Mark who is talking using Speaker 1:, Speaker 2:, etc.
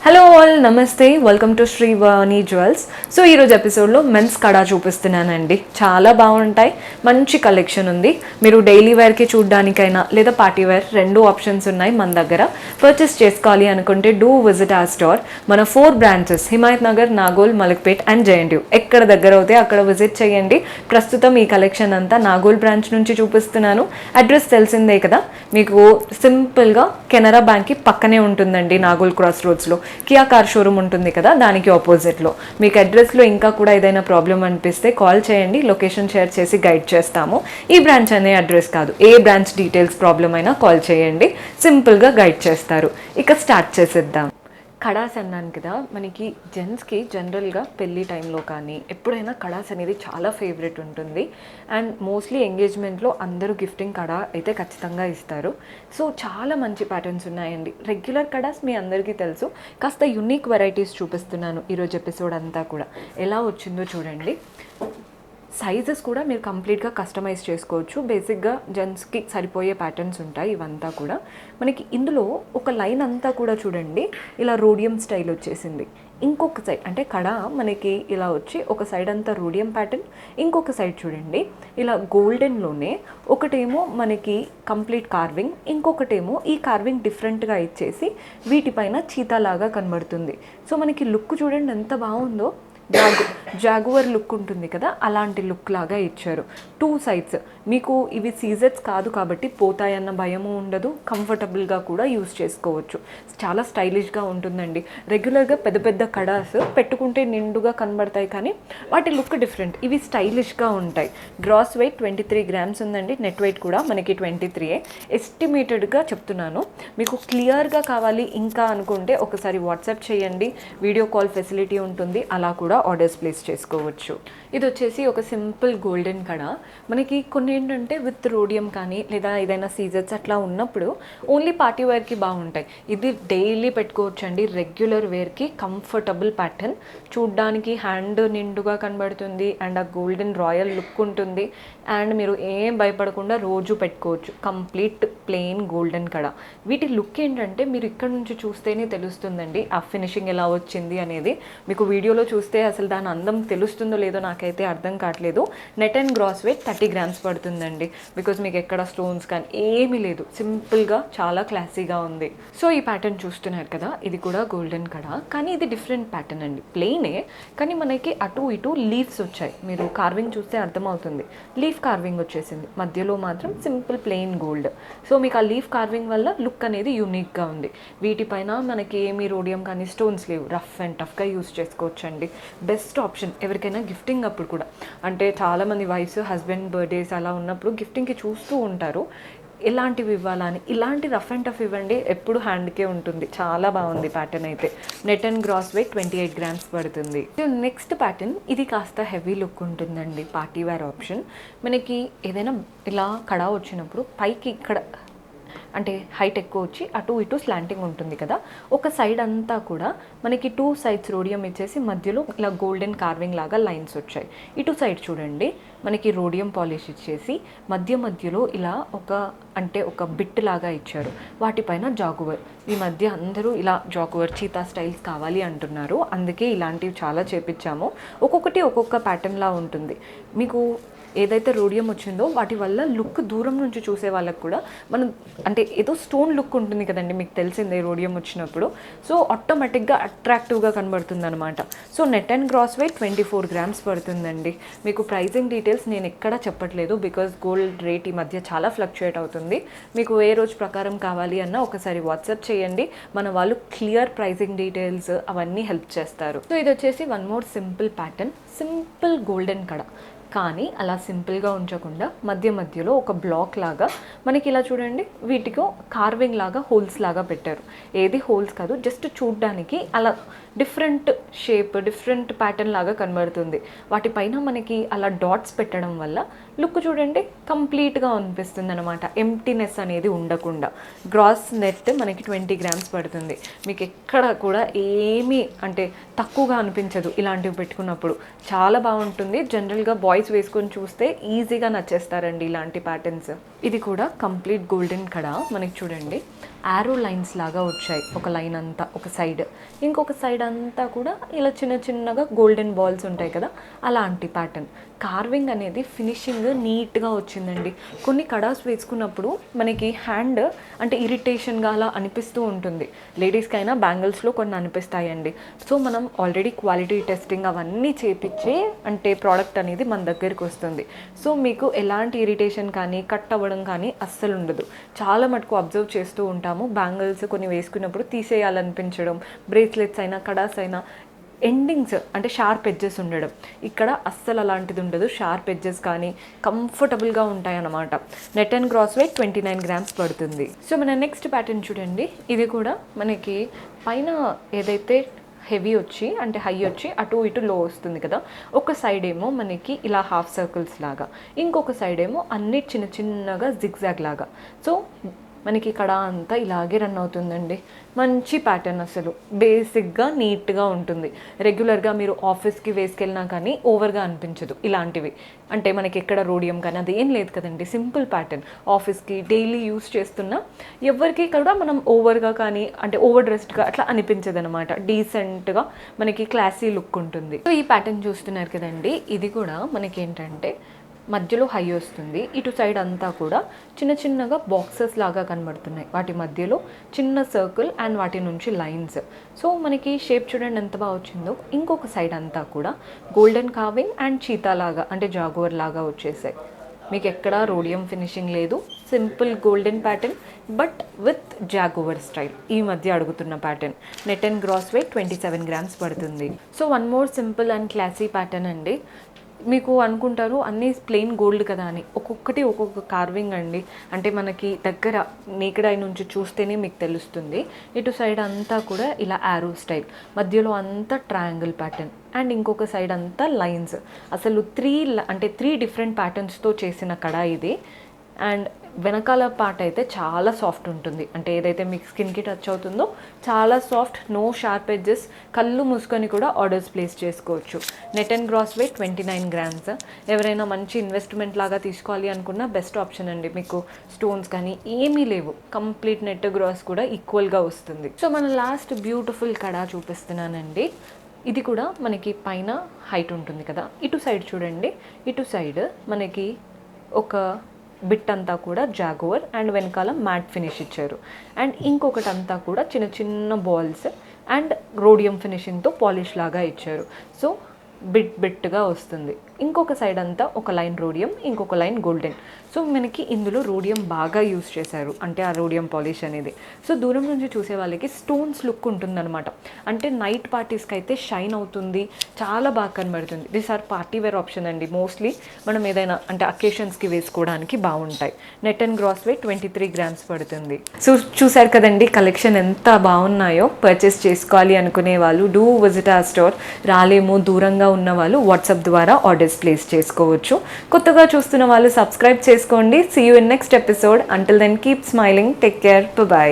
Speaker 1: Hello all, నమస్తే, welcome to Srivani jewels. So ఈరోజు ఎపిసోడ్లో మెన్స్ కడా చూపిస్తున్నానండి. చాలా బాగుంటాయి, మంచి కలెక్షన్ ఉంది. మీరు డైలీ వేర్కి చూడడానికైనా లేదా పార్టీ వేర్ రెండు ఆప్షన్స్ ఉన్నాయి మన దగ్గర. పర్చేస్ చేసుకోవాలి అనుకుంటే డూ విజిట్ ఆ స్టోర్. మన 4 branches Himayat Nagar, Nagole, Malakpet and JNTU. ఎక్కడ దగ్గర అవుతే అక్కడ విజిట్ చేయండి. ప్రస్తుతం ఈ కలెక్షన్ అంతా నాగోల్ బ్రాంచ్ నుంచి చూపిస్తున్నాను. అడ్రస్ తెలిసిందే కదా మీకు. సింపుల్గా కెనరా బ్యాంక్కి పక్కనే ఉంటుందండి, నాగోల్ క్రాస్ రోడ్స్లో. కియా కార్ షోరూమ్ ఉంటుంది కదా, దానికి ఆపోజిట్లో. మీకు అడ్రస్లో ఇంకా కూడా ఏదైనా ప్రాబ్లం అనిపిస్తే కాల్ చేయండి, లొకేషన్ షేర్ చేసి గైడ్ చేస్తాము. ఈ బ్రాంచ్ అనే అడ్రస్ కాదు, ఏ బ్రాంచ్ డీటెయిల్స్ ప్రాబ్లం అయినా కాల్ చేయండి, సింపుల్గా గైడ్ చేస్తారు. ఇక స్టార్ట్ చేసేద్దాం. కడాస్ అన్నాను కదా, మనకి జెంట్స్కి జనరల్గా పెళ్ళి టైంలో కానీ ఎప్పుడైనా కడాస్ అనేది చాలా ఫేవరెట్ ఉంటుంది. అండ్ మోస్ట్లీ ఎంగేజ్మెంట్లో అందరూ గిఫ్టింగ్ కడా అయితే ఖచ్చితంగా ఇస్తారు. సో చాలా మంచి ప్యాటర్న్స్ ఉన్నాయండి. రెగ్యులర్ కడాస్ మీ అందరికీ తెలుసు, కాస్త యునిక్ వెరైటీస్ చూపిస్తున్నాను ఈరోజు ఎపిసోడ్ అంతా కూడా. ఎలా వచ్చిందో చూడండి. సైజెస్ కూడా మీరు కంప్లీట్గా కస్టమైజ్ చేసుకోవచ్చు. బేసిక్గా జెంట్స్కి సరిపోయే ప్యాటర్న్స్ ఉంటాయి ఇవంతా కూడా. మనకి ఇందులో ఒక లైన్ అంతా కూడా చూడండి, ఇలా రోడియం స్టైల్ వచ్చేసింది. ఇంకొక సైడ్ అంటే కడ మనకి ఇలా వచ్చి ఒక సైడ్ అంతా రోడియం ప్యాటర్న్, ఇంకొక సైడ్ చూడండి ఇలా గోల్డెన్లోనే ఒకటేమో మనకి కంప్లీట్ కార్వింగ్, ఇంకొకటేమో ఈ కార్వింగ్ డిఫరెంట్గా ఇచ్చేసి వీటిపైన చీతాలాగా కనబడుతుంది. సో మనకి లుక్ చూడండి ఎంత బాగుందో. జాగువర్ లుక్ ఉంటుంది కదా, అలాంటి లుక్ లాగా ఇచ్చారు. 2 సైడ్స్ మీకు ఇవి సీజెట్స్ కాదు కాబట్టి పోతాయన్న భయము ఉండదు. కంఫర్టబుల్గా కూడా యూస్ చేసుకోవచ్చు. చాలా స్టైలిష్గా ఉంటుందండి. రెగ్యులర్గా పెద్ద పెద్ద కడాస్ పెట్టుకుంటే నిండుగా కనబడతాయి, కానీ వాటి లుక్ డిఫరెంట్. ఇవి స్టైలిష్గా ఉంటాయి. గ్రాస్ వెయిట్ 23 గ్రామ్స్ ఉందండి. నెట్ వెయిట్ కూడా మనకి 23. ఎస్టిమేటెడ్గా చెప్తున్నాను. మీకు క్లియర్గా కావాలి ఇంకా అనుకుంటే ఒకసారి వాట్సాప్ చేయండి, వీడియో కాల్ ఫెసిలిటీ ఉంటుంది, అలా కూడా ఆర్డర్స్ ప్లేస్ చేసుకోవచ్చు. ఇది వచ్చేసి ఒక సింపుల్ గోల్డెన్ కడ. మనకి కొన్ని ఏంటంటే విత్ రోడియం కానీ లేదా ఏదైనా సీజర్స్ అట్లా ఉన్నప్పుడు ఓన్లీ పార్టీ వేర్కి బాగుంటాయి. ఇది డైలీ పెట్టుకోవచ్చండి, రెగ్యులర్ వేర్కి కంఫర్టబుల్ ప్యాటర్న్. చూడ్డానికి హ్యాండ్ నిండుగా కనబడుతుంది అండ్ ఆ గోల్డెన్ రాయల్ లుక్ ఉంటుంది. అండ్ మీరు ఏం భయపడకుండా రోజు పెట్టుకోవచ్చు. కంప్లీట్ ప్లెయిన్ గోల్డెన్ కడ. వీటి లుక్ ఏంటంటే మీరు ఇక్కడ నుంచి చూస్తేనే తెలుస్తుందండి ఆ ఫినిషింగ్ ఎలా వచ్చింది అనేది. మీకు వీడియోలో చూస్తే అసలు దాని అందం తెలుస్తుందో లేదో నాకైతే అర్థం కావట్లేదు. Net and gross weight 30 grams పడుతుందండి. బికాజ్ మీకు ఎక్కడ స్టోన్స్ కానీ ఏమీ లేదు, సింపుల్గా చాలా క్లాసీగా ఉంది. సో ఈ ప్యాటర్న్ చూస్తున్నారు కదా, ఇది కూడా గోల్డెన్ కడ, కానీ ఇది డిఫరెంట్ ప్యాటర్న్ అండి. ప్లెయినే కానీ మనకి అటు ఇటు లీవ్స్ వచ్చాయి. మీరు కార్వింగ్ చూస్తే అర్థమవుతుంది, లీఫ్ కార్వింగ్ వచ్చేసింది. మధ్యలో మాత్రం సింపుల్ ప్లెయిన్ గోల్డ్. సో మీకు ఆ లీఫ్ కార్వింగ్ వల్ల లుక్ అనేది యూనిక్గా ఉంది. వీటిపైన మనకి ఏమీ రోడియం కానీ స్టోన్స్ లేవు. రఫ్ అండ్ టఫ్గా యూస్ చేసుకోవచ్చండి. బెస్ట్ ఆప్షన్ ఎవరికైనా గిఫ్టింగ్ అప్పుడు కూడా. అంటే చాలామంది వైఫ్స్ హస్బెండ్ బర్త్డేస్ అలా ఉన్నప్పుడు గిఫ్టింగ్కి చూస్తూ ఉంటారు ఎలాంటివి ఇవ్వాలని. ఇలాంటి రఫ్ అండ్ టఫ్ ఇవ్వండి, ఎప్పుడు హ్యాండ్కే ఉంటుంది. చాలా బాగుంది ప్యాటర్న్ అయితే. Net and gross weight 28 grams పడుతుంది. నెక్స్ట్ ప్యాటర్న్ ఇది కాస్త హెవీ లుక్ ఉంటుందండి, పార్టీ వేర్ ఆప్షన్. మనకి ఏదైనా ఇలా కడా వచ్చినప్పుడు పైకి ఇక్కడ అంటే హైట్ ఎక్కువ వచ్చి అటు ఇటు స్లాంటింగ్ ఉంటుంది కదా, ఒక సైడ్ అంతా కూడా మనకి 2 సైడ్స్ రోడియం ఇచ్చేసి మధ్యలో ఇలా గోల్డెన్ కార్వింగ్ లాగా లైన్స్ వచ్చాయి. ఇటు సైడ్ చూడండి మనకి రోడియం పాలిష్ ఇచ్చేసి మధ్యలో ఇలా ఒక బిట్ లాగా ఇచ్చారు. వాటిపైన జాగువర్. ఈ మధ్య అందరూ ఇలా జాగువర్ చీతా స్టైల్స్ కావాలి అంటున్నారు, అందుకే ఇలాంటివి చాలా చేపించాము. ఒక్కొక్కటి ఒక్కొక్క ప్యాటర్న్లా ఉంటుంది. మీకు ఏదైతే రోడియం వచ్చిందో వాటి వల్ల లుక్ దూరం నుంచి చూసే వాళ్ళకి కూడా మనం అంటే ఏదో స్టోన్ లుక్ ఉంటుంది కదండి, మీకు తెలిసిందే రోడియం వచ్చినప్పుడు. సో ఆటోమేటిక్గా అట్రాక్టివ్గా కనబడుతుంది అనమాట. So net and gross weight 24 grams పడుతుందండి. మీకు ప్రైజింగ్ డీటెయిల్స్ నేను ఎక్కడా చెప్పట్లేదు, బికాజ్ గోల్డ్ రేట్ ఈ మధ్య చాలా ఫ్లక్చుయేట్ అవుతుంది. మీకు ఏ రోజు ప్రకారం కావాలి అన్నా ఒకసారి వాట్సాప్ చేయండి, మన వాళ్ళు క్లియర్ ప్రైజింగ్ డీటెయిల్స్ అవన్నీ హెల్ప్ చేస్తారు. సో ఇది వచ్చేసి one more simple pattern, simple golden కడ. కానీ అలా సింపుల్గా ఉంచకుండా మధ్యలో ఒక బ్లాక్ లాగా మనకి ఇలా చూడండి, వీటికో కార్వింగ్ లాగా హోల్స్ లాగా పెట్టారు. ఏది హోల్స్ కాదు, జస్ట్ చూడ్డానికి అలా డిఫరెంట్ షేప్ డిఫరెంట్ ప్యాటర్న్ లాగా కనబడుతుంది. వాటిపైన మనకి అలా డాట్స్ పెట్టడం వల్ల లుక్ చూడండి కంప్లీట్గా అనిపిస్తుంది అనమాట, ఎంప్టీనెస్ అనేది ఉండకుండా. గ్రాస్ నెట్ మనకి 20 గ్రామ్స్ పడుతుంది. మీకు ఎక్కడ కూడా ఏమీ అంటే తక్కువగా అనిపించదు ఇలాంటివి పెట్టుకున్నప్పుడు. చాలా బాగుంటుంది. జనరల్గా బాయ్స్ వేసుకొని చూస్తే ఈజీగా నచ్చేస్తారండి ఇలాంటి ప్యాటర్న్స్. ఇది కూడా కంప్లీట్ గోల్డెన్ కడా మనకి చూడండి. యారో లైన్స్ లాగా వచ్చాయి. ఒక లైన్ అంతా ఒక సైడ్, ఇంకొక సైడ్ అంతా కూడా ఇలా చిన్న చిన్నగా గోల్డెన్ బాల్స్ ఉంటాయి కదా, అలాంటి ప్యాటర్న్. కార్వింగ్ అనేది ఫినిషింగ్ నీట్గా వచ్చిందండి. కొన్ని కడాస్ వేసుకున్నప్పుడు మనకి హ్యాండ్ అంటే ఇరిటేషన్గా అలా అనిపిస్తూ ఉంటుంది. లేడీస్కైనా బ్యాంగిల్స్లో కొన్ని అనిపిస్తాయండి. సో మనం ఆల్రెడీ క్వాలిటీ టెస్టింగ్ అవన్నీ చేపించే అంటే ప్రోడక్ట్ అనేది మన దగ్గరికి వస్తుంది. సో మీకు ఎలాంటి ఇరిటేషన్ కానీ కట్ అవ్వడం కానీ అస్సలు ఉండదు. చాలా మటుకు అబ్జర్వ్ చేస్తూ ఉంటాము, బ్యాంగిల్స్ కొన్ని వేసుకున్నప్పుడు తీసేయాలనిపించడం, బ్రేస్లెట్స్ అయినా కడాస్ అయినా ఎండింగ్స్ అంటే షార్ప్ ఎడ్జెస్ ఉండడం. ఇక్కడ అస్సలు అలాంటిది ఉండదు. షార్ప్ ఎడ్జెస్ కానీ కంఫర్టబుల్గా ఉంటాయన్నమాట. Net and gross weight 29 grams పడుతుంది. సో మన నెక్స్ట్ ప్యాటర్న్ చూడండి. ఇది కూడా మనకి పైన ఏదైతే హెవీ వచ్చి అంటే హై వచ్చి అటు ఇటు లో వస్తుంది కదా, ఒక సైడ్ ఏమో మనకి ఇలా హాఫ్ సర్కిల్స్ లాగా, ఇంకొక సైడ్ ఏమో అన్ని చిన్న చిన్నగా జిగ్జాగ్ లాగా. సో మనకి ఇక్కడ అంతా ఇలాగే రన్ అవుతుందండి. మంచి ప్యాటర్న్, అసలు బేసిక్గా నీట్గా ఉంటుంది. రెగ్యులర్గా మీరు ఆఫీస్కి వేసుకెళ్ళినా కానీ ఓవర్గా అనిపించదు. ఇలాంటివి అంటే మనకి ఎక్కడ రోడియం కానీ అది ఏం లేదు కదండి, సింపుల్ ప్యాటర్న్. ఆఫీస్కి డైలీ యూస్ చేస్తున్నా ఎవరికి కూడా మనం ఓవర్గా కానీ అంటే ఓవర్ డ్రెస్డ్గా అట్లా అనిపించదు అనమాట. డీసెంట్గా మనకి క్లాసీ లుక్ ఉంటుంది. సో ఈ ప్యాటర్న్ చూస్తున్నారు కదండి, ఇది కూడా మనకి ఏంటంటే మధ్యలో హై వస్తుంది. ఇటు సైడ్ అంతా కూడా చిన్న చిన్నగా బాక్సెస్ లాగా కనబడుతున్నాయి. వాటి మధ్యలో చిన్న సర్కిల్ అండ్ వాటి నుంచి లైన్స్. సో మనకి షేప్ చూడండి ఎంత బాగా వచ్చిందో. ఇంకొక సైడ్ అంతా కూడా గోల్డెన్ కార్వింగ్ అండ్ చీతా లాగా అంటే జాగువర్ లాగా వచ్చేసాయి. మీకు ఎక్కడా రోడియం ఫినిషింగ్ లేదు, simple golden pattern but with jaguar style. ఈ మధ్య అడుగుతున్న pattern. Net and gross weight 27 grams పడుతుంది. So one more simple and classy pattern అండి. మీకు అనుకుంటారు అన్నీ ప్లెయిన్ గోల్డ్ కదా అని, ఒక్కొక్కటి ఒక్కొక్క కార్వింగ్ అండి. అంటే మనకి దగ్గర నేకెడ్ ఐ నుంచి చూస్తేనే మీకు తెలుస్తుంది. ఇటు సైడ్ అంతా కూడా ఇలా యారో స్టైల్, మధ్యలో అంతా ట్రయాంగిల్ ప్యాటర్న్ అండ్ ఇంకొక సైడ్ అంతా లైన్స్. అసలు త్రీ డిఫరెంట్ ప్యాటర్న్స్తో చేసిన కడా ఇది. అండ్ వెనకాల పార్ట్ అయితే చాలా సాఫ్ట్ ఉంటుంది. అంటే ఏదైతే మీకు స్కిన్కి టచ్ అవుతుందో చాలా సాఫ్ట్, నో షార్ప్ ఎడ్జెస్. కళ్ళు మూసుకొని కూడా ఆర్డర్స్ ప్లేస్ చేసుకోవచ్చు. Net and gross weight 29 grams. ఎవరైనా మంచి ఇన్వెస్ట్మెంట్ లాగా తీసుకోవాలి అనుకున్న బెస్ట్ ఆప్షన్ అండి. మీకు స్టోన్స్ కానీ ఏమీ లేవు, కంప్లీట్ నెట్ గ్రాస్ కూడా ఈక్వల్గా వస్తుంది. సో మన లాస్ట్ బ్యూటిఫుల్ కడా చూపిస్తున్నానండి. ఇది కూడా మనకి పైన హైట్ ఉంటుంది కదా, ఇటు సైడ్ చూడండి. ఇటు సైడ్ మనకి ఒక బిట్ అంతా కూడా జాగువర్ అండ్ వెనకాల మ్యాట్ ఫినిష్ ఇచ్చారు. అండ్ ఇంకొకటి అంతా కూడా చిన్న చిన్న బాల్స్ అండ్ రోడియం ఫినిషింగ్తో పాలిష్ లాగా ఇచ్చారు. సో బిట్గా వస్తుంది. ఇంకొక సైడ్ అంతా ఒక లైన్ రోడియం, ఇంకొక లైన్ గోల్డెన్. సో మనకి ఇందులో రోడియం బాగా యూస్ చేశారు, అంటే ఆ రోడియం పాలిష్ అనేది. సో దూరం నుంచి చూసే వాళ్ళకి స్టోన్స్ లుక్ ఉంటుందన్నమాట. అంటే నైట్ పార్టీస్కి అయితే షైన్ అవుతుంది, చాలా బాగా కనబడుతుంది. This are party wear option అండి. మోస్ట్లీ మనం ఏదైనా అంటే అకేషన్స్కి వేసుకోవడానికి బాగుంటాయి. Net and gross weight 23 grams పడుతుంది. సో చూసారు కదండి కలెక్షన్ ఎంత బాగున్నాయో. పర్చేస్ చేసుకోవాలి అనుకునే వాళ్ళు డూ విజిట్ అవర్ స్టోర్. రాలేమో దూరంగా ఉన్న వాళ్ళు వాట్సాప్ ద్వారా ఆర్డర్స్ ప్లేస్ చేసుకోవచ్చు. కొత్తగా చూస్తున్న వాళ్ళు సబ్స్క్రైబ్ చేసుకోండి. See you in next episode. Until then keep smiling. Take care. By.